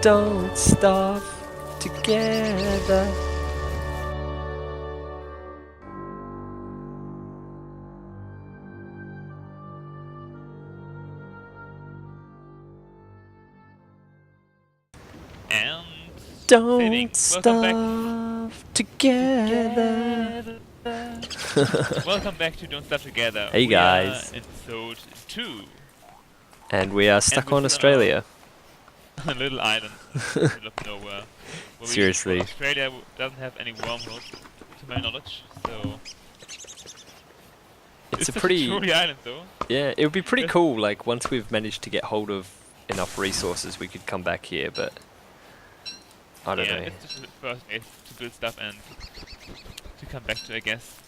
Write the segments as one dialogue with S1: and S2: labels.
S1: don't starve together.
S2: And
S1: Don't
S2: Welcome
S1: starve together.
S2: welcome back to Don't Starve Together.
S1: Hey guys.
S2: We are episode 2.
S1: And we are stuck
S2: And we're
S1: on
S2: still
S1: Australia.
S2: On a little island in the middle of nowhere.
S1: Seriously.
S2: Australia doesn't have any wormholes, to my knowledge, so...
S1: It's a
S2: such
S1: pretty...
S2: truly island though.
S1: Yeah, it would be pretty
S2: Yes.
S1: cool, like, once we've managed to get hold of enough resources, we could come back here, but... I don't know.
S2: It's just the first place to build stuff and to come back to, I guess.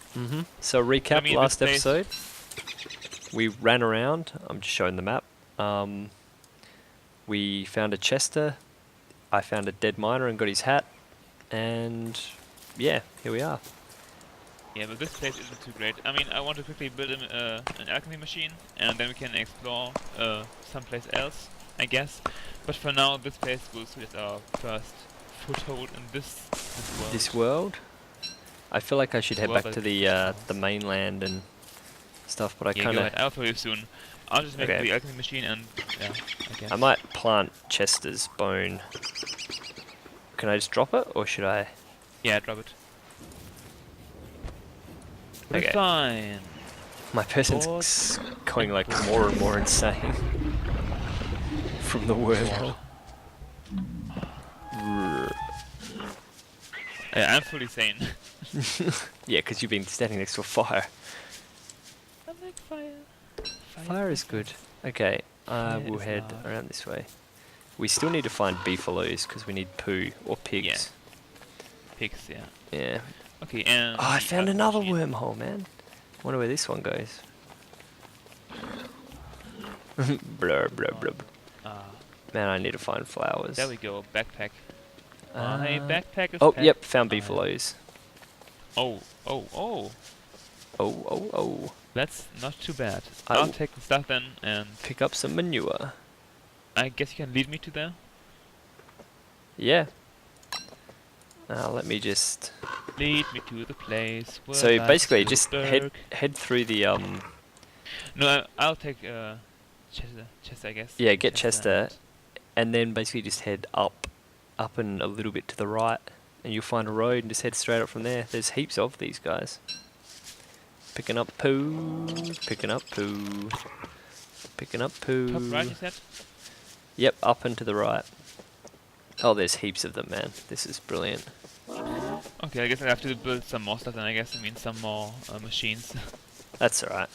S1: So recap
S2: I mean,
S1: last
S2: this place-
S1: episode. We ran around. I'm just showing the map. We found a Chester. I found a dead miner and got his hat. And yeah, here we are.
S2: Yeah, but this place isn't too great. I mean, I want to quickly build an alchemy machine, and then we can explore someplace else, I guess. But for now, this place will serve as our first foothold in this world.
S1: This world. I feel like I should head
S2: Well,
S1: back to
S2: but-
S1: the mainland and stuff, but I
S2: Yeah,
S1: kind
S2: go
S1: of...
S2: ahead. I'll follow you soon. I'll just make
S1: Okay.
S2: the alchemy machine and yeah, I guess.
S1: I might plant Chester's bone. Can I just drop it, or should I?
S2: Yeah, drop it. We're
S1: Okay.
S2: fine.
S1: My person's going like more and more insane from the wormhole.
S2: I'm fully sane.
S1: Yeah, because you've been standing next to a fire.
S2: I like fire.
S1: Fire is good. Okay,
S2: Fire
S1: we'll
S2: is
S1: head
S2: life.
S1: around this way. We still need to find beefaloes because we need poo or pigs.
S2: Yeah. Pigs, yeah.
S1: Yeah.
S2: Okay, and...
S1: Oh, I
S2: the
S1: found
S2: alchemy
S1: another
S2: machine.
S1: wormhole, man. Wonder where this one goes. Blur, blur, blur.
S2: Ah,
S1: Man, I need to find flowers.
S2: there we go, backpack. My
S1: Uh,
S2: backpack is
S1: Oh,
S2: packed.
S1: yep, found
S2: I-
S1: beefaloes.
S2: Oh.
S1: Oh, oh, oh.
S2: That's not too bad.
S1: I
S2: I'll
S1: will-
S2: take the stuff then, and
S1: Pick up some manure.
S2: I guess you can lead me to there.
S1: Yeah. Let me just...
S2: Lead me to the place where
S1: So
S2: lies
S1: basically,
S2: the
S1: just
S2: berg.
S1: head through the
S2: No, I'll take Chester, I guess.
S1: yeah, get Chester,
S2: and-
S1: and then basically just head up and a little bit to the right, and you'll find a road, and just head straight up from there. There's heaps of these guys. Picking up poo, picking up poo, picking up poo.
S2: Top right, you said?
S1: Yep, up and to the right. Oh, there's heaps of them, man. This is brilliant.
S2: Okay, I guess I have to build some more stuff then, I guess. I mean, some more machines.
S1: That's alright.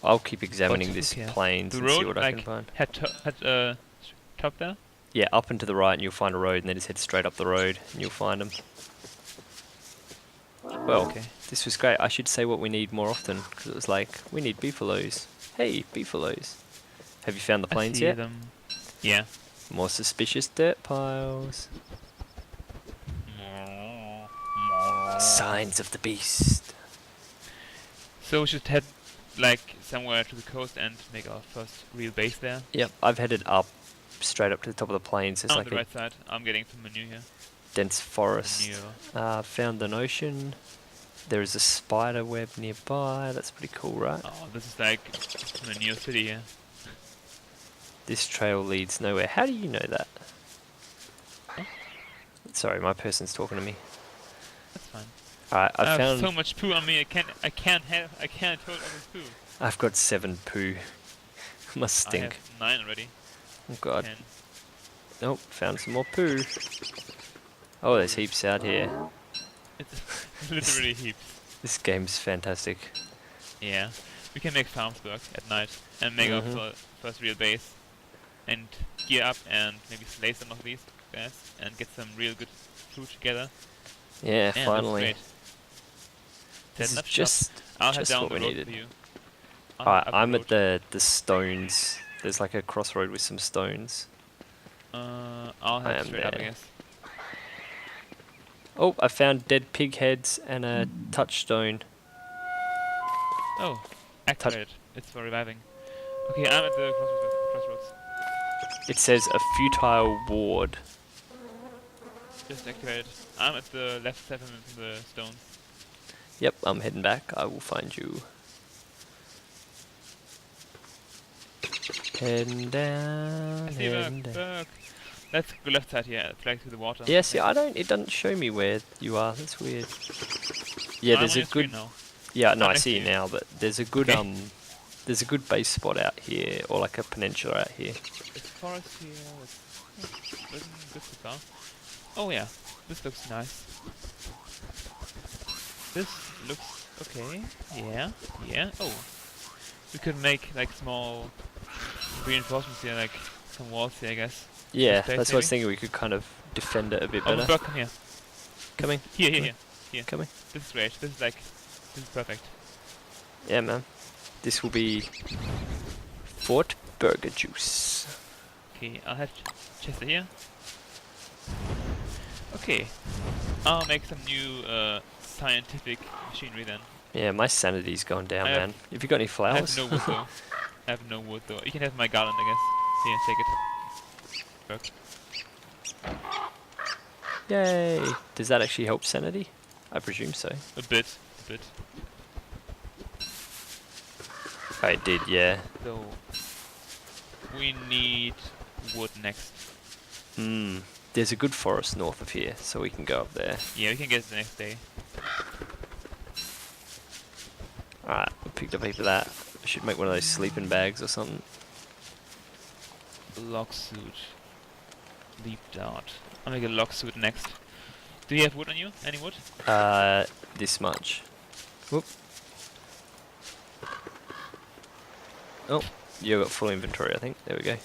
S1: I'll keep examining
S2: But
S1: this
S2: who cares?
S1: plains
S2: The
S1: and see
S2: road,
S1: what I can
S2: like,
S1: find.
S2: had top there?
S1: Yeah, up and to the right, and you'll find a road, and then just head straight up the road, and you'll find them. Well,
S2: Okay.
S1: this was great. I should say what we need more often, because it was like, we need beefaloes. Hey, beefaloes. Have you found the
S2: I
S1: plains
S2: see
S1: yet?
S2: them. Yeah.
S1: More suspicious dirt piles. Signs of the beast.
S2: So we should head like somewhere to the coast and make our first real base there.
S1: Yep, I've headed up, straight up to the top of the plains. There's
S2: On
S1: like
S2: the
S1: a
S2: right side, I'm getting some manure here.
S1: dense forest.
S2: Manure.
S1: Found an ocean. There is a spider web nearby. That's pretty cool, right?
S2: Oh, this is like manure city here.
S1: This trail leads nowhere. How do you know that?
S2: Huh?
S1: Sorry, my person's talking to me.
S2: That's fine.
S1: Alright,
S2: I
S1: I
S2: have
S1: found...
S2: so much poo on me. I can't hold all this poo.
S1: I've got 7 poo. Must
S2: I
S1: stink.
S2: have 9 already.
S1: Oh god.
S2: 10.
S1: Nope, found some more poo. Oh, there's heaps out here.
S2: It's literally heaps.
S1: This game's fantastic.
S2: Yeah. We can make farms work at night and make our first real base. And gear up and maybe slay some of these guys and get some real good food together.
S1: Yeah,
S2: Man,
S1: finally.
S2: That's great.
S1: This is
S2: That's
S1: just
S2: I'll head
S1: just
S2: down
S1: what
S2: the
S1: we
S2: road
S1: needed.
S2: for you.
S1: Alright,
S2: Up
S1: I'm
S2: road.
S1: at the stones. There's like a crossroad with some stones.
S2: I'll
S1: I
S2: head
S1: am
S2: straight up, I
S1: there.
S2: guess.
S1: Oh, I found dead pig heads and a touchstone.
S2: Oh, activate it. It's for reviving. Okay, I'm at the crossroads.
S1: It says a futile ward.
S2: Just activated. I'm at the left 7 from the stones.
S1: Yep, I'm heading back. I will find you. Heading down,
S2: I see
S1: heading
S2: Berg,
S1: down.
S2: Berg. Let's go left side here, flag through the water.
S1: Yeah, see, it doesn't show me where you are. That's weird. Yeah,
S2: I'm
S1: there's
S2: on
S1: a
S2: your screen
S1: good.
S2: now.
S1: Yeah, no,
S2: I'm
S1: I
S2: next
S1: see
S2: to
S1: you
S2: you.
S1: now, but there's a good
S2: Okay.
S1: there's a good base spot out here, or like a peninsula out here.
S2: It's forest here. It's looking good so far. Oh yeah, this looks nice. This looks okay. Yeah, yeah. Oh, we could make like small reinforcements here, like some walls here, I guess.
S1: Yeah,
S2: Space,
S1: that's what I was
S2: maybe?
S1: thinking. We could kind of defend it a bit
S2: Oh,
S1: better.
S2: Berg, come here.
S1: Coming,
S2: Here,
S1: Come
S2: here, here.
S1: coming.
S2: This is great. This is perfect.
S1: Yeah, man. This will be Fort Bergajuice.
S2: Okay, I'll have Chester here. Okay, I'll make some new scientific machinery then.
S1: Yeah, my sanity's gone down,
S2: I have-
S1: man. Have you got any
S2: I
S1: flowers?
S2: have no wood though. I have no wood though. You can have my garland, I guess. Here, take it. Berg.
S1: Yay! Does that actually help sanity? I presume so.
S2: A bit, a bit.
S1: Oh, it did, yeah.
S2: So we need wood next.
S1: Hmm. There's a good forest north of here, so we can go up there.
S2: Yeah, we can get it the next day.
S1: Alright, we picked up a heap of that. I should make one of those sleeping bags or something.
S2: Lock suit. Leap dart. I'll make a lock suit next. Do you have wood on you? Any wood?
S1: This much. Whoop. Oh, you got full inventory, I think. There we go.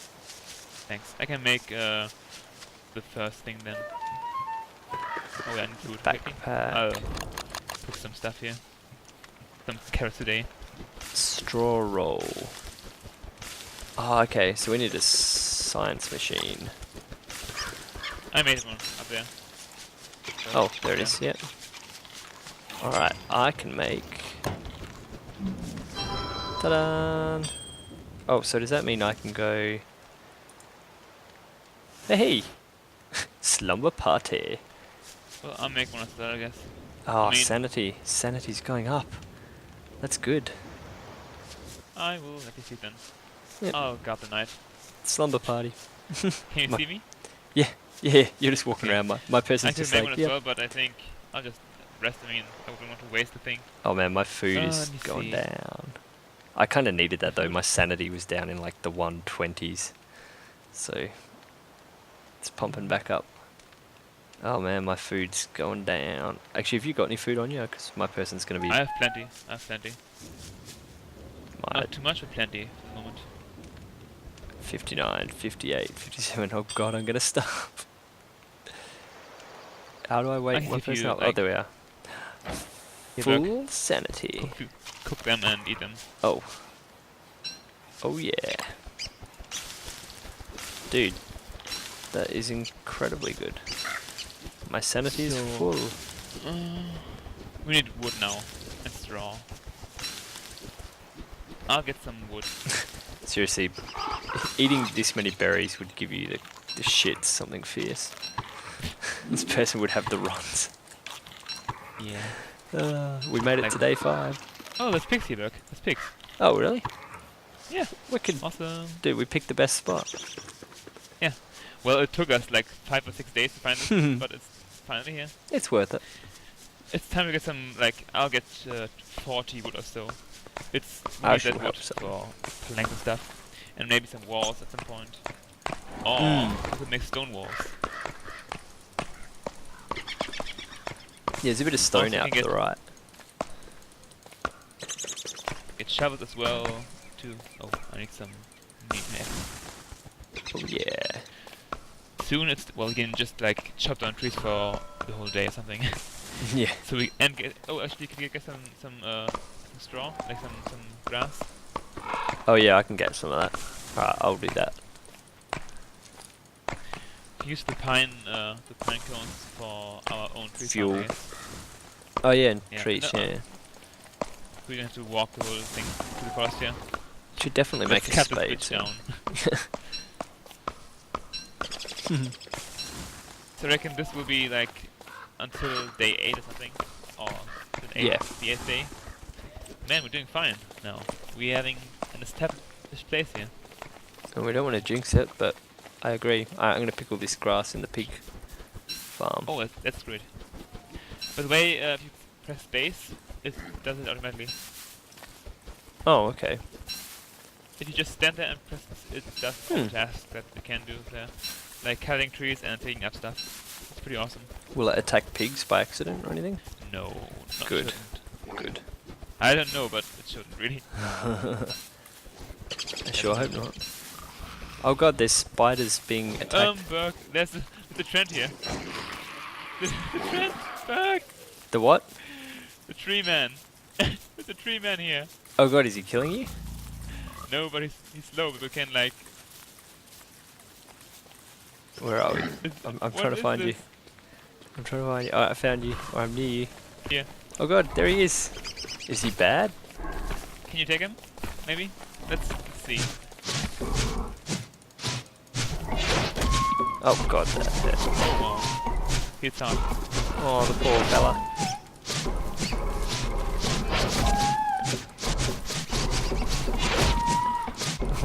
S2: Thanks. I can make the first thing then. Oh yeah, I need food. quickly.
S1: Backpack.
S2: I'll put some stuff here. Some carrots today.
S1: Straw roll. Oh, okay, so we need a science machine.
S2: I made one up there.
S1: Oh, there it is, yep. Alright, I can make... Ta-da! Oh, so does that mean I can go... Hey! Slumber party!
S2: Well, I'll make one of that, I guess.
S1: Oh,
S2: I mean-
S1: sanity. Sanity's going up. That's good.
S2: I will let you see then.
S1: Yep.
S2: I'll grab the knife.
S1: Slumber party.
S2: Can you
S1: My-
S2: see me?
S1: Yeah, you're just walking
S2: Okay.
S1: around. My
S2: I
S1: person's
S2: could
S1: just
S2: make
S1: like,
S2: one as
S1: yeah.
S2: well, but I think I'll just rest. I mean, I wouldn't want to waste the thing.
S1: Oh man, my food is
S2: let me
S1: going
S2: see.
S1: down. I kind of needed that though. My sanity was down in like the 120s. So it's pumping back up. Oh man, my food's going down. Actually, have you got any food on you? Because my person's going to be...
S2: I have plenty. I have plenty.
S1: my
S2: Not too much, but plenty for the moment.
S1: 59, 58, 57. Oh god, I'm going to starve. How do I
S2: I
S1: wake
S2: can
S1: one
S2: give you,
S1: person up? Oh,
S2: like-
S1: there we are.
S2: Here, look.
S1: Full sanity.
S2: Cook them and eat them.
S1: Oh. Oh yeah. Dude, that is incredibly good. My sanity is
S2: So-
S1: full.
S2: We need wood now and straw. I'll get some wood.
S1: Seriously, eating this many berries would give you the shits, something fierce. This person would have the runs.
S2: Yeah.
S1: We made it
S2: Like-
S1: to day 5.
S2: Oh, there's pigs here, look. There's pigs.
S1: Oh, really?
S2: Yeah.
S1: Wicked.
S2: Awesome.
S1: Dude, we picked the best spot.
S2: Well, it took us like 5 or 6 days to find it, but it's finally here.
S1: It's worth it.
S2: It's time to get some, like, I'll get 40 wood or so. It's we
S1: I
S2: need
S1: should
S2: that
S1: hope
S2: wood
S1: so.
S2: for planks and stuff. And maybe some walls at some point. Oh, we could make stone walls.
S1: Yeah, there's a bit of stone
S2: Also
S1: out
S2: can
S1: to the
S2: get-
S1: right.
S2: Get shovels as well, too. Oh, I need some meat next.
S1: Oh yeah.
S2: Soon it's, well, we can just, like, chop down trees for the whole day or something.
S1: Yeah.
S2: So we, and get, oh, actually, can we get some straw? Like some grass?
S1: Oh yeah, I can get some of that. Alright, I'll do that.
S2: Use the pine cones for our own tree
S1: Fuel.
S2: farm, I guess.
S1: Oh yeah, and
S2: Yeah,
S1: trees,
S2: no,
S1: yeah.
S2: We don't have to walk the whole thing to the forest here.
S1: Should definitely
S2: Let's
S1: make a
S2: cut the
S1: spade
S2: bridge
S1: soon.
S2: down. So I reckon this will be like until day 8 or something, or the 8th,
S1: Yeah.
S2: the 8th day. Man, we're doing fine now. We're having an established place here.
S1: And we don't want to jinx it, but I agree. I'm going to pickle this grass in the pig farm.
S2: Oh, that's great. By the way, if you press space, it does it automatically.
S1: Oh, okay.
S2: If you just stand there and press this, it does all the tasks that we can do there. Like cutting trees and picking up stuff. It's pretty awesome.
S1: Will it attack pigs by accident or anything?
S2: No, not
S1: Good.
S2: shouldn't.
S1: Good.
S2: I don't know, but it shouldn't really.
S1: I sure hope not. Oh god, there's spiders being attacked.
S2: Berg, there's the trend here. The trend, Berg!
S1: The what?
S2: The tree man. There's a tree man here.
S1: Oh god, is he killing you?
S2: No, but he's slow, but we can like...
S1: Where are we? I'm trying to find you. I'm trying to find you. Oh, I found you. Or I'm near you.
S2: Yeah.
S1: Oh god, there he is. Is he bad?
S2: Can you take him? Maybe? Let's see.
S1: Oh god, that.
S2: Oh wow. He's hard.
S1: Oh, the poor fella.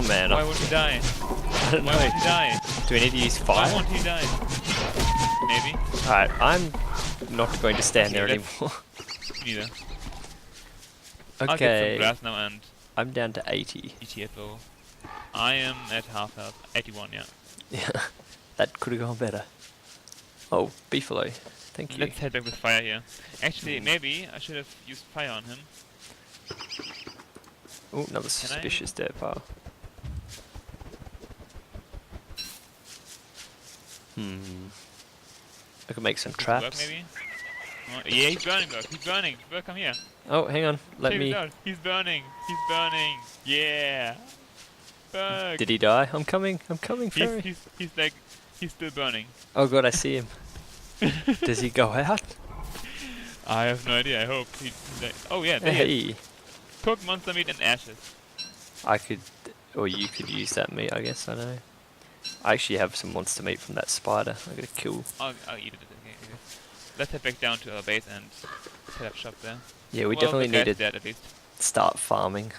S1: Oh man,
S2: Why won't he die?
S1: I don't
S2: Why won't he
S1: know.
S2: die?
S1: Do we need to use
S2: Why
S1: fire?
S2: won't he die? Maybe.
S1: Alright, I'm not going to stand there
S2: Okay,
S1: anymore.
S2: Neither. I'll get some
S1: Okay,
S2: grass now and
S1: I'm down to 80.
S2: GTFO. I am at half health. 81, yeah.
S1: Yeah, that could have gone better. Oh, beefalo. Thank you.
S2: Let's head back with fire here. Actually, maybe I should have used fire on him.
S1: Oh, another suspicious dirt pile. I could make some
S2: Does it work,
S1: traps.
S2: maybe? Oh, yeah, he's burning, Berg. He's burning. Berg, come here.
S1: Oh, hang on. Let
S2: Check
S1: me.
S2: this out. He's burning. He's burning. Yeah. Berg.
S1: Did he die? I'm coming. I'm coming, Fairy.
S2: He's like, he's still burning.
S1: Oh god, I see him. Does he go out?
S2: I have no idea. I hope he's like, oh yeah, there he is.
S1: Hey,
S2: Cooked monster meat and ashes.
S1: I could, or you could use that meat. I guess I don't know. I actually have some monster meat from that spider. I gotta kill.
S2: I'll eat it. Okay. Let's head back down to our base and set up shop there.
S1: Yeah, we
S2: Well,
S1: definitely
S2: the guy's
S1: need to
S2: dead at least.
S1: start farming.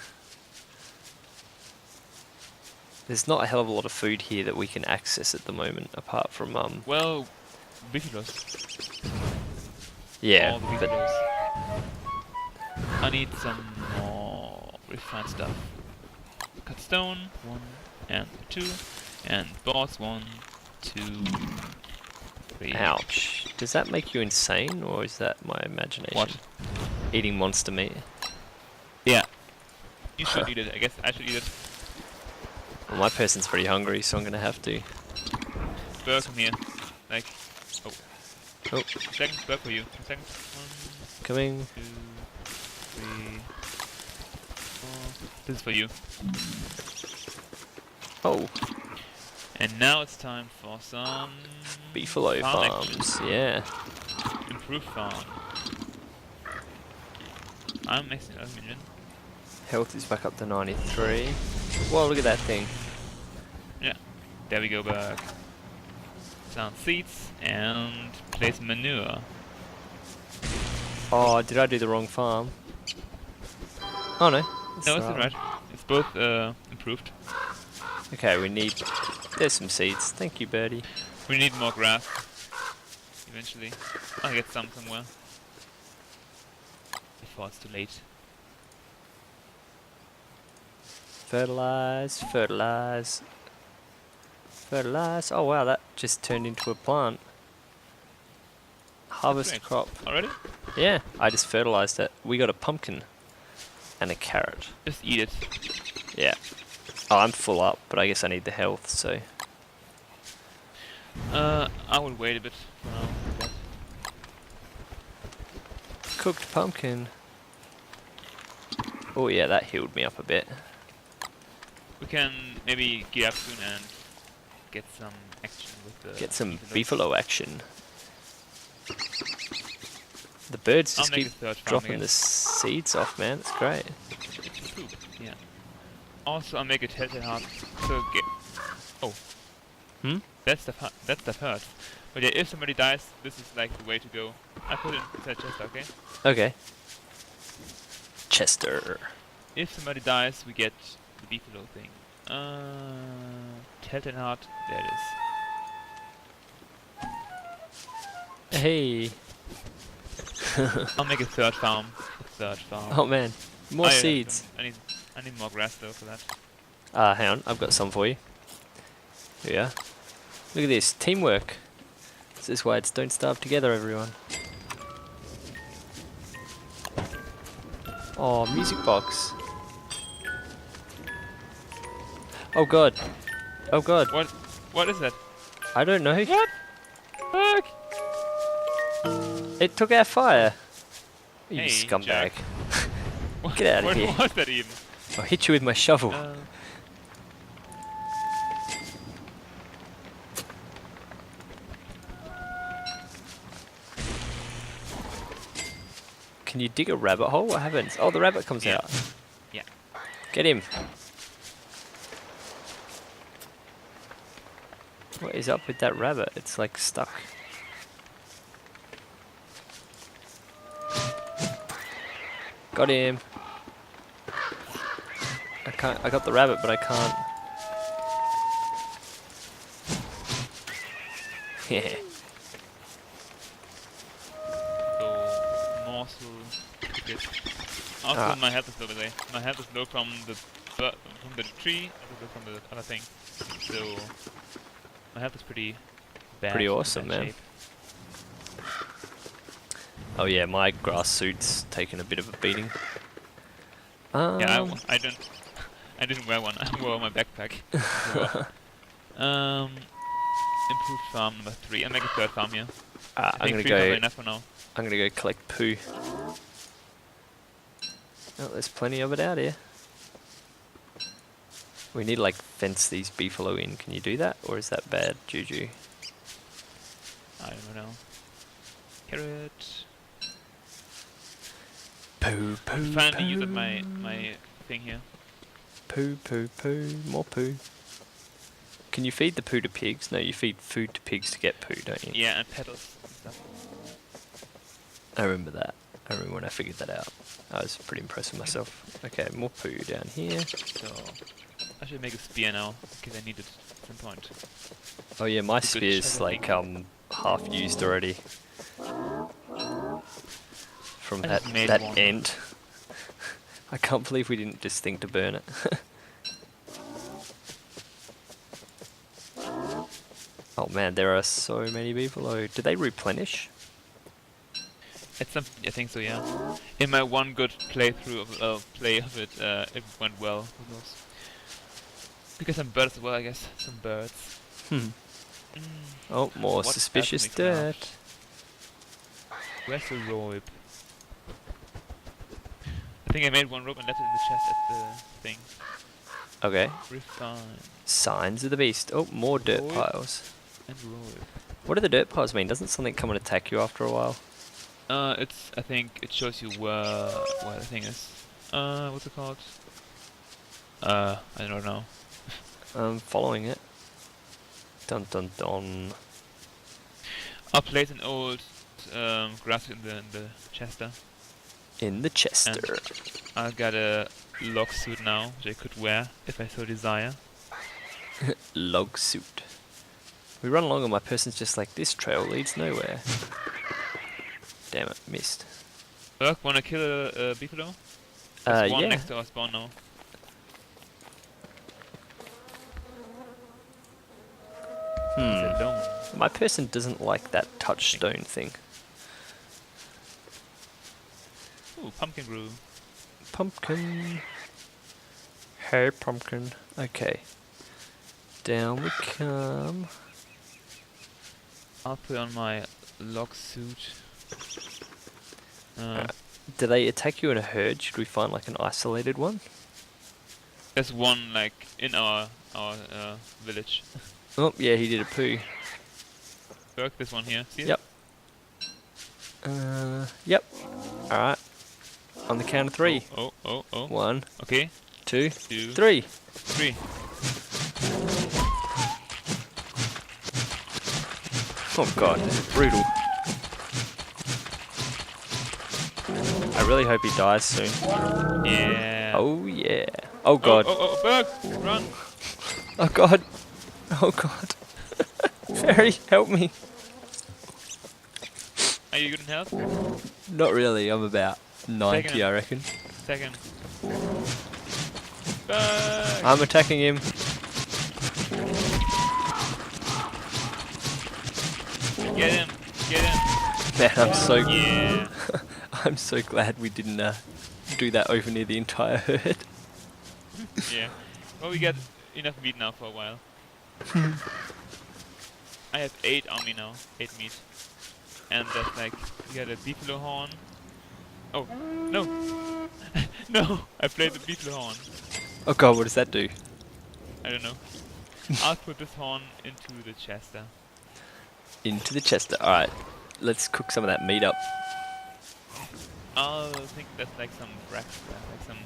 S1: There's not a hell of a lot of food here that we can access at the moment, apart from
S2: Well, beefaloes.
S1: yeah,
S2: All the
S1: but
S2: beefaloes. I need some more refined stuff. Cut stone, 1 and 2, and boards 1, 2, 3.
S1: ouch. Does that make you insane, or is that my imagination?
S2: What?
S1: Eating monster meat.
S2: Yeah. You should eat it. I guess I should eat it.
S1: Well, my person's pretty hungry, so I'm gonna have to.
S2: Burger from here. Like, oh.
S1: Oh,
S2: 2 seconds, burger for you. 2 seconds. 1,
S1: coming.
S2: 2, 3, 4. This is for you.
S1: Oh,
S2: And now it's time for some
S1: beefalo
S2: farm action.
S1: farms. Yeah.
S2: Improved farm. I'm mixing another minion.
S1: Health is back up to 93. Whoa, look at that thing.
S2: Yeah. There we go back. Plant seeds and place manure.
S1: Oh, did I do the wrong farm? Oh no.
S2: No, it's alright. It's both improved.
S1: Okay, we need. There's some seeds. Thank you, birdie.
S2: We need more grass. Eventually. I'll get some somewhere. Before it's too late.
S1: Fertilize, fertilize, fertilize. Oh wow, that just turned into a plant. Harvest
S2: great.
S1: crop.
S2: Already?
S1: Yeah, I just fertilized it. We got a pumpkin and a carrot.
S2: Just eat it.
S1: Yeah. Oh, I'm full up, but I guess I need the health, so.
S2: I will wait a bit for now. But
S1: Cooked pumpkin. Oh yeah, that healed me up a bit.
S2: we can maybe gear up soon and get some action with the...
S1: Get some
S2: beefaloes.
S1: beefalo action. The birds
S2: I'll
S1: just
S2: make
S1: keep
S2: a third farm
S1: dropping
S2: again.
S1: the seeds off, man. It's great.
S2: It's poop, yeah. Also, I'll make a telltale heart. So get... Oh.
S1: Hmm?
S2: That's the hurt. But yeah, if somebody dies, this is like the way to go. I put it inside chest, okay?
S1: Okay. Chester.
S2: If somebody dies, we get the beefalo thing. Telltale heart, there it is.
S1: Hey.
S2: I'll make a third farm.
S1: Oh man, more seeds.
S2: I need more grass though for that.
S1: Hang on, I've got some for you. Here we are. Look at this, teamwork. This is why it's don't starve together, everyone. Oh, music box. Oh god. Oh god.
S2: What is that?
S1: I don't know.
S2: What? Fuck!
S1: It took our fire. You
S2: Hey,
S1: scumbag.
S2: jerk.
S1: Get out of here.
S2: What was that even?
S1: I'll hit you with my shovel. Can you dig a rabbit hole? What happens? Oh, the rabbit comes out.
S2: Yeah.
S1: Get him. What is up with that rabbit? It's like stuck. Got him. I got the rabbit, but I can't. Yeah.
S2: So, morsel. Also, my health is low today. My health is low from the tree, also from the other thing. So, my health is pretty bad.
S1: Pretty awesome, man.
S2: Shape.
S1: Oh yeah, my grass suit's taken a bit of a beating.
S2: Yeah, I didn't wear one. I wore my backpack. Improved farm number 3. I'll make a third farm here.
S1: I'm gonna
S2: 3
S1: go.
S2: is enough for now.
S1: I'm gonna go collect poo. Oh, there's plenty of it out here. We need to like fence these beefalo in. Can you do that, or is that bad juju?
S2: I don't know. Carrot.
S1: Poo, poo,
S2: Finally
S1: poo.
S2: used my thing here.
S1: Poo, poo, poo. More poo. Can you feed the poo to pigs? No, you feed food to pigs to get poo, don't you?
S2: Yeah, and petals and stuff.
S1: I remember that. I remember when I figured that out. I was pretty impressed with myself. Okay, more poo down here.
S2: So I should make a spear now because I need it at some point.
S1: Oh yeah, my
S2: It's a good
S1: spear's
S2: shovel
S1: like half used already. From
S2: I
S1: that
S2: just made
S1: that
S2: one.
S1: end. I can't believe we didn't just think to burn it. Oh man, there are so many beefalo. Do they replenish?
S2: At some, I think so, yeah. In my one good playthrough of play of it, it went well. Who knows? Because some birds as well, I guess. Some birds.
S1: Oh, more
S2: What
S1: suspicious
S2: else can we craft?
S1: dirt.
S2: Where's the rope? I think I made one rope and left it in the chest at the thing.
S1: Okay.
S2: Refine
S1: Signs of the beast. Oh, more dirt
S2: Rope.
S1: piles.
S2: and rope.
S1: What do the dirt piles mean? Doesn't something come and attack you after a while?
S2: I think it shows you where the thing is. What's it called? I don't know.
S1: I'm following it. Dun dun dun.
S2: I'll place an old grass in the chester.
S1: In the Chester.
S2: I got a log suit now, which I could wear if I so desire.
S1: Log suit. We run along and my person's just like, this trail leads nowhere. Damn it, missed.
S2: Berg, wanna kill a beefalo? There's one
S1: Yeah.
S2: next to our spawn now. He's alone.
S1: My person doesn't like that touchstone thing.
S2: Ooh, pumpkin brew.
S1: Pumpkin. Hey, pumpkin. Okay. Down we come.
S2: I'll put on my log suit.
S1: Do they attack you in a herd? Should we find like an isolated one?
S2: There's one like in our village.
S1: Oh, yeah, he did a poo.
S2: Berg, this one here. See it?
S1: Yep. Yep. Alright. On the count of 3.
S2: Oh.
S1: 1,
S2: Okay.
S1: 2,
S2: 2,
S1: 3.
S2: 3.
S1: Oh god, this is brutal. I really hope he dies soon.
S2: Yeah.
S1: Oh yeah. Oh god.
S2: Oh, Berg! Run!
S1: Oh god. Oh god. Fairy, help me.
S2: Are you good in health?
S1: Not really, I'm about 90
S2: Second.
S1: I reckon.
S2: Second. Berg!
S1: I'm attacking him.
S2: Get him! Get him!
S1: Man, I'm so
S2: Yeah!
S1: I'm so glad we didn't do that over near the entire herd.
S2: Yeah. Well, we got enough meat now for a while. I have 8 on me now. 8 meat. And that's like, we got a beefalo horn. Oh, no! No! I played the beefalo horn.
S1: Oh god, what does that do?
S2: I don't know. I'll put this horn into the chester.
S1: Into the chester. Alright, let's cook some of that meat up.
S2: I think that's like some racks, like some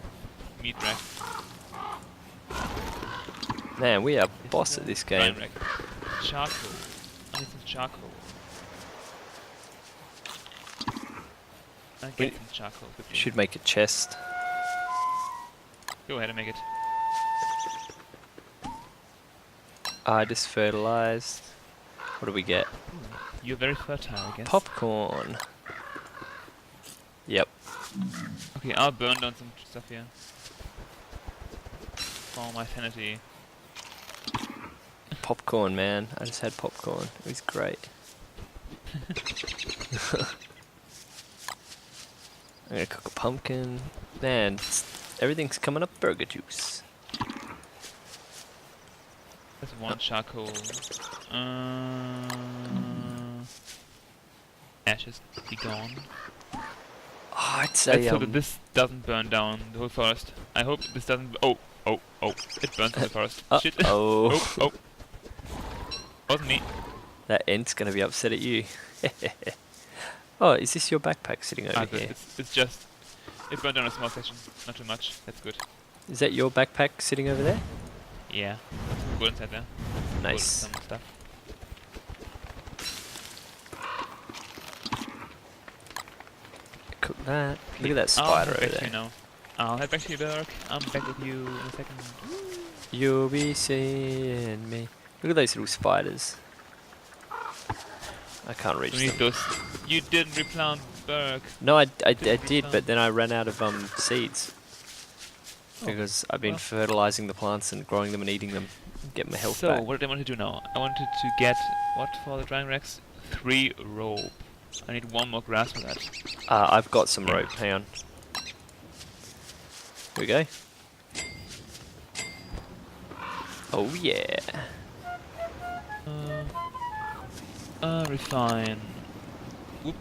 S2: meat racks.
S1: Man, we are boss at this game.
S2: Rack. Charcoal. I need some charcoal. I'll
S1: We
S2: get some charcoal quickly.
S1: should make a chest.
S2: Go ahead and make it.
S1: I just fertilized. What do we get?
S2: You're very fertile, I guess.
S1: Popcorn. Yep.
S2: Okay, I'll burn down some stuff here. For my sanity.
S1: Popcorn, man. I just had popcorn. It was great. I'm gonna cook a pumpkin. Man, everything's coming up Bergajuice.
S2: There's one charcoal. Ashes be gone.
S1: Oh, I'd
S2: Let's
S1: say
S2: hope that this doesn't burn down the whole forest. I hope this doesn't. Oh! It burns the forest. Shit!
S1: oh.
S2: Oh! Wasn't me.
S1: That ent's gonna be upset at you. Oh, is this your backpack sitting over here?
S2: It's just. It burned down a small section. Not too much. That's good.
S1: Is that your backpack sitting over there?
S2: Yeah. Go inside there.
S1: Nice.
S2: Some stuff.
S1: Cook that. Look at that
S2: I'll
S1: spider
S2: head
S1: over
S2: back to you
S1: there.
S2: now. I'll head back to you, Berg. I'm back with you in a second.
S1: You'll be seeing me. Look at those little spiders. I can't reach
S2: We need
S1: them.
S2: those. You didn't replant, Berg.
S1: No, I
S2: Didn't
S1: did,
S2: replant.
S1: but then I ran out of seeds. Because I've been
S2: well.
S1: fertilizing the plants and growing them and eating them. Get my health
S2: So,
S1: back.
S2: what did I want to do now? I wanted to get, what for the drying racks? 3 rope. I need 1 more grass for that.
S1: I've got some rope. Hang on. Here we go. Oh yeah.
S2: Refine. Whoop.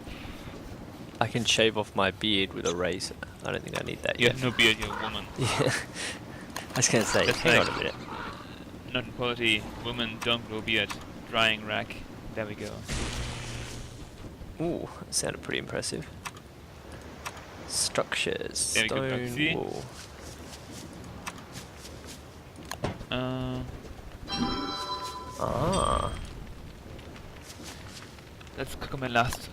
S1: I can shave off my beard with a razor. I don't think I need that
S2: You
S1: yet.
S2: have no beard, you're a woman.
S1: Yeah. I was gonna say,
S2: That's
S1: hang
S2: like-
S1: on a minute.
S2: Not equality. Women don't grow beard. Drying rack. There we go.
S1: Ooh, that sounded pretty impressive. Structures.
S2: There we go,
S1: Stone
S2: see?
S1: wall. Ah.
S2: Let's cook my last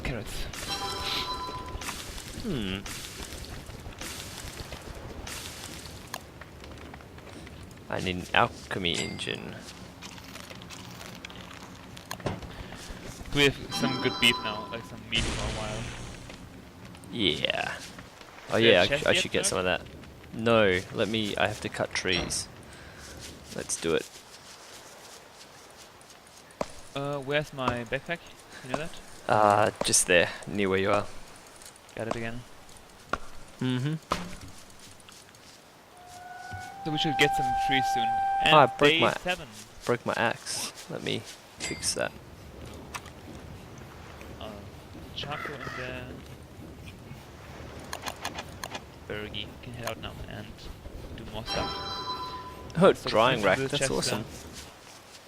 S2: carrots.
S1: Hmm. I need an alchemy engine.
S2: We have some good beef now, like some meat for a while.
S1: Yeah. Oh
S2: Is there a
S1: yeah,
S2: chest
S1: I
S2: yet,
S1: should get
S2: Doug?
S1: some of that. No, I have to cut trees. Let's do it.
S2: Where's my backpack? You know that?
S1: Just there, near where you are.
S2: Got it again.
S1: Mm-hmm.
S2: So we should get some trees soon. And
S1: I broke
S2: day
S1: my-
S2: 7.
S1: Broke my axe. Let me fix that.
S2: Charcoal in there. Bergie can head out now and do more stuff.
S1: Oh,
S2: So
S1: drying
S2: into
S1: rack.
S2: the
S1: That's
S2: chest
S1: awesome.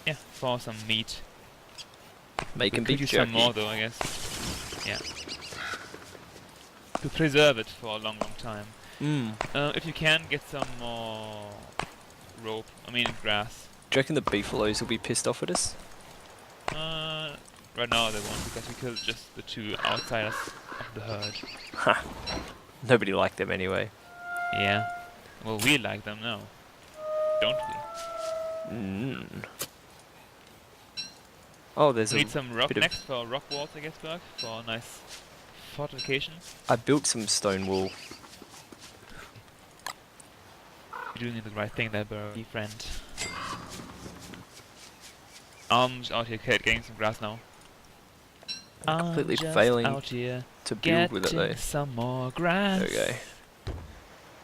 S2: Yeah, for some meat.
S1: Making
S2: We could
S1: beef
S2: use
S1: jerky.
S2: some more though, I guess. Yeah. To preserve it for a long, long time. If you can, get some more rope. I mean, grass.
S1: Do you reckon the beefaloes will be pissed off at us?
S2: right now they won't because we killed just the 2 outsiders of the herd.
S1: Ha. Nobody liked them anyway.
S2: Yeah. Well, we like them now, don't we?
S1: Mm. Oh, there's
S2: We
S1: a
S2: need some rock
S1: bit of...
S2: next for rock walls, I guess, Berg, for a nice fortification.
S1: I built some stone wool.
S2: You're doing the right thing there, Berg, friend. I'm just out here getting some grass now.
S1: Completely
S2: I'm just
S1: failing
S2: out here
S1: to build with it though.
S2: getting some more grass.
S1: There we go.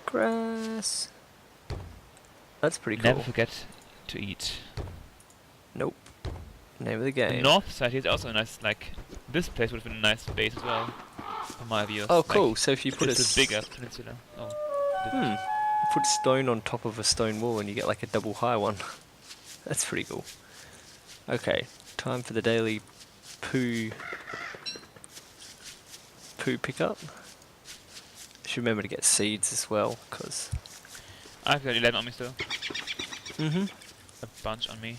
S1: Grass. That's pretty cool.
S2: Never forget to eat.
S1: Nope. Name of the
S2: The
S1: game.
S2: north side here is also a nice, like, this place would have been a nice base as well, from my view.
S1: Oh,
S2: Like,
S1: cool. So if you put
S2: it's
S1: a
S2: a bigger peninsula. Oh.
S1: put stone on top of a stone wall and you get like a double high one. That's pretty cool. Okay, time for the daily poo pickup. Should remember to get seeds as well, cause.
S2: I've got 11 on me still.
S1: Mhm.
S2: A bunch on me.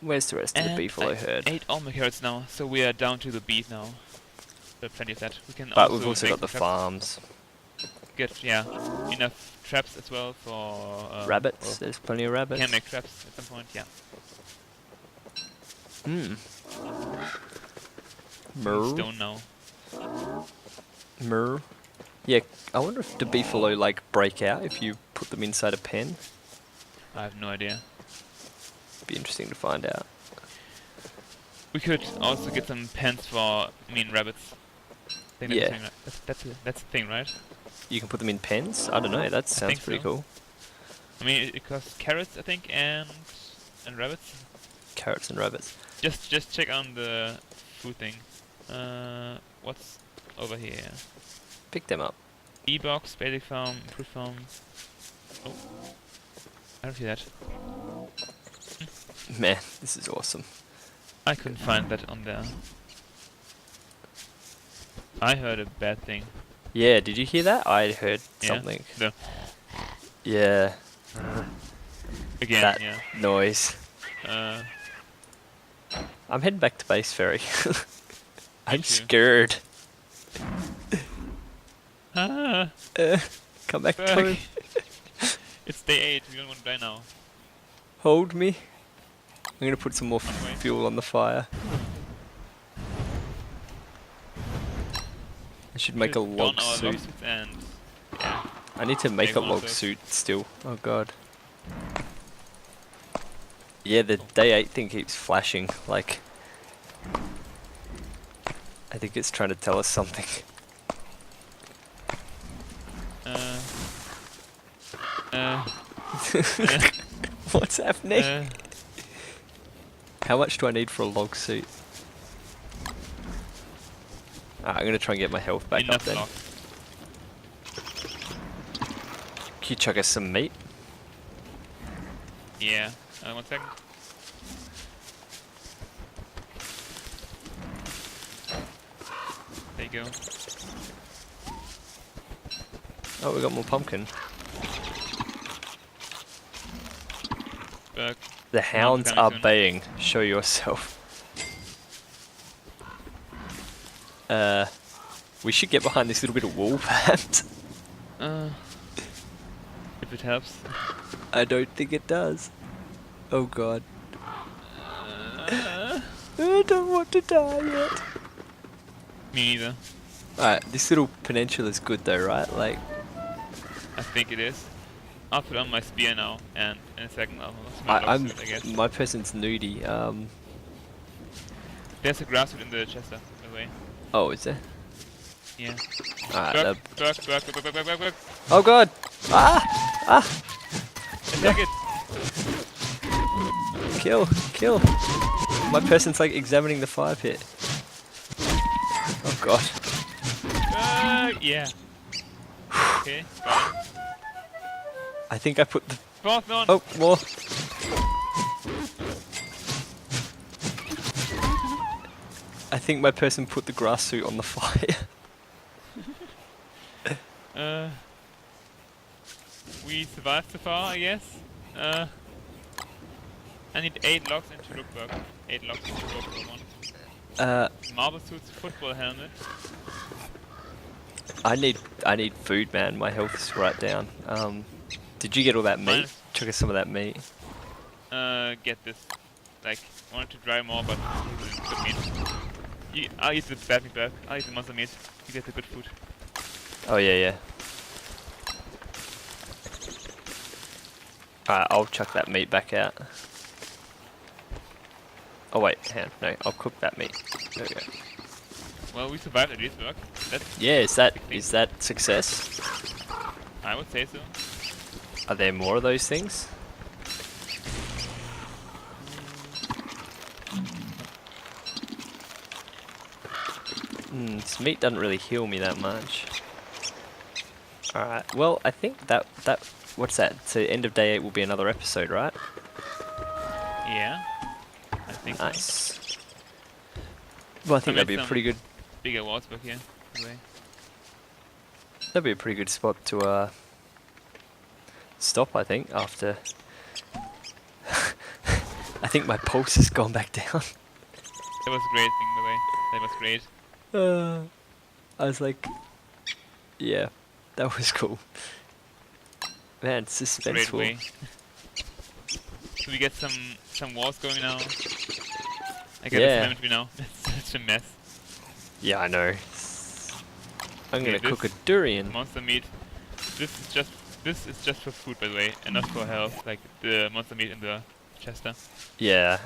S1: Where's the rest of the
S2: And
S1: beefalo
S2: I
S1: herd?
S2: ate all my carrots now, so we are down to the beef now. There's plenty of that. We can
S1: But we've also
S2: make
S1: got the
S2: traps.
S1: farms.
S2: Get, yeah, enough traps as well for...
S1: Rabbits.
S2: well,
S1: There's plenty of rabbits.
S2: can make traps at some point, yeah.
S1: Hmm. Moo.
S2: Stone now.
S1: Moo. Yeah, I wonder if the beefalo like break out if you put them inside a pen.
S2: I have no idea.
S1: Be interesting to find out.
S2: We could also get some pens for, rabbits. I think
S1: Yeah.
S2: that's the thing, right? That's the thing, right?
S1: You can put them in pens? I don't know, that sounds
S2: think
S1: pretty
S2: so.
S1: cool.
S2: I mean, it costs carrots, I think, and rabbits.
S1: Carrots and rabbits.
S2: Just check on the food thing. What's over here?
S1: Pick them up.
S2: E-box, basic farm, improved farm. Oh, I don't see that.
S1: Man, this is awesome.
S2: I couldn't find that on there. I heard a bad thing.
S1: Yeah, did you hear that? I heard
S2: Yeah.
S1: something.
S2: The
S1: Yeah,
S2: again,
S1: that
S2: yeah.
S1: noise. I'm heading back to base, Ferry. I'm
S2: too.
S1: scared.
S2: Ah,
S1: Come back
S2: fuck.
S1: home.
S2: It's day 8. We don't want to die now.
S1: Hold me. I'm gonna put some more
S2: On the way.
S1: fuel on the fire. I should make a
S2: Should don
S1: log
S2: our
S1: suit.
S2: log suits and yeah.
S1: I need to make
S2: Make
S1: a
S2: one of
S1: log
S2: those.
S1: suit still. Oh god. Yeah, the day 8 thing keeps flashing. Like, I think it's trying to tell us something. What's happening? How much do I need for a log suit? I'm gonna try and get my health back up
S2: enough
S1: then.
S2: log.
S1: Can you chuck us some meat?
S2: Yeah. 1 second. There you go.
S1: Oh, we got more pumpkin.
S2: Berg.
S1: The hounds
S2: coming
S1: are
S2: soon.
S1: baying. Show yourself. We should get behind this little bit of wall, perhaps.
S2: If it helps.
S1: I don't think it does. Oh god. I don't want to die yet.
S2: Me neither.
S1: Alright, this little peninsula's good though, right? Like,
S2: I think it is. I'll put on my spear now, and in a second I'll lost my log
S1: I'm
S2: suit, I guess.
S1: my person's nudie.
S2: There's a grass suit in the chester, by the way.
S1: Oh, is there?
S2: Yeah.
S1: Alright.
S2: Berg.
S1: Oh god! Ah!
S2: Attack it!
S1: Kill! My person's like examining the fire pit. Oh god.
S2: Yeah. Okay, got it.
S1: I think I put the...
S2: Fourth one!
S1: Oh, more! I think my person put the grass suit on the fire.
S2: We survived so far, I guess. I need 8 logs into rope work. 8 logs into rope for one. Marble suits, football helmet.
S1: I need food, man. My health is right down. Did you get all that meat? Took us some of that meat.
S2: Get this. Like, I wanted to dry more, but good meat. I'll eat the bad meat back. I'll eat the monster meat. You get the good food.
S1: Oh yeah, yeah. Alright, I'll chuck that meat back out. Oh wait, hang on. No, I'll cook that meat. There we go.
S2: Well, we survived at least work. That's
S1: Yeah, is that success?
S2: I would say so.
S1: Are there more of those things? This meat doesn't really heal me that much. Alright, well, I think that what's that? So end of day 8 will be another episode, right?
S2: Yeah. I think so.
S1: Nice. Well, I think that'd be a pretty good...
S2: Bigger walls back here. Anyway.
S1: That'd be a pretty good spot to stop, I think, after... I think my pulse has gone back down.
S2: That was great, by the way. That was great.
S1: I was like... Yeah, that was cool. Man, it's suspenseful.
S2: Great way. So we get some walls going now. I get
S1: Yeah.
S2: this inventory now. It's such a mess.
S1: Yeah, I know. I'm gonna
S2: Okay,
S1: cook a durian.
S2: Monster meat. This is just for food, by the way, and not for health. Like the monster meat in the chester.
S1: Yeah.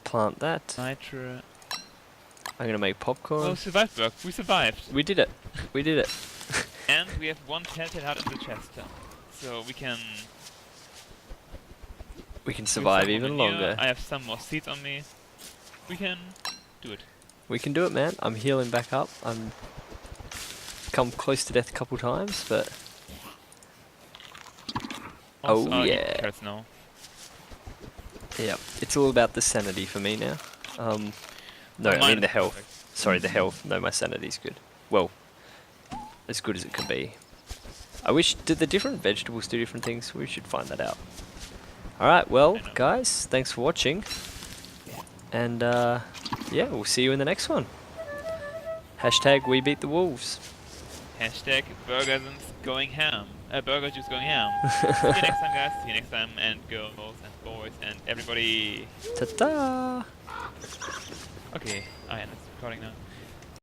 S1: Plant that.
S2: Nitra.
S1: I'm gonna make popcorn.
S2: Oh, survived work. We survived.
S1: We did it. We did it.
S2: And we have one telltale heart in the chester, so we can.
S1: We can survive even longer.
S2: I have some more seeds on me. We can do it.
S1: We can do it, man. I'm healing back up. I'm come close to death a couple times, but
S2: Also,
S1: oh
S2: I'll eat
S1: yeah.
S2: carrots now.
S1: Yeah, it's all about the sanity for me now. No, I mean the health.
S2: Perfect.
S1: Sorry, the health. No, my sanity's good. Well, as good as it can be. I wish, did the different vegetables do different things? We should find that out. Alright, well, guys, thanks for watching. And, yeah, we'll see you in the next one. Hashtag we beat the wolves.
S2: Hashtag Bergajuice going ham. Bergajuice going ham. See you next time, guys. See you next time, and girls and boys and everybody.
S1: Ta-ta!
S2: Okay, I end this recording now.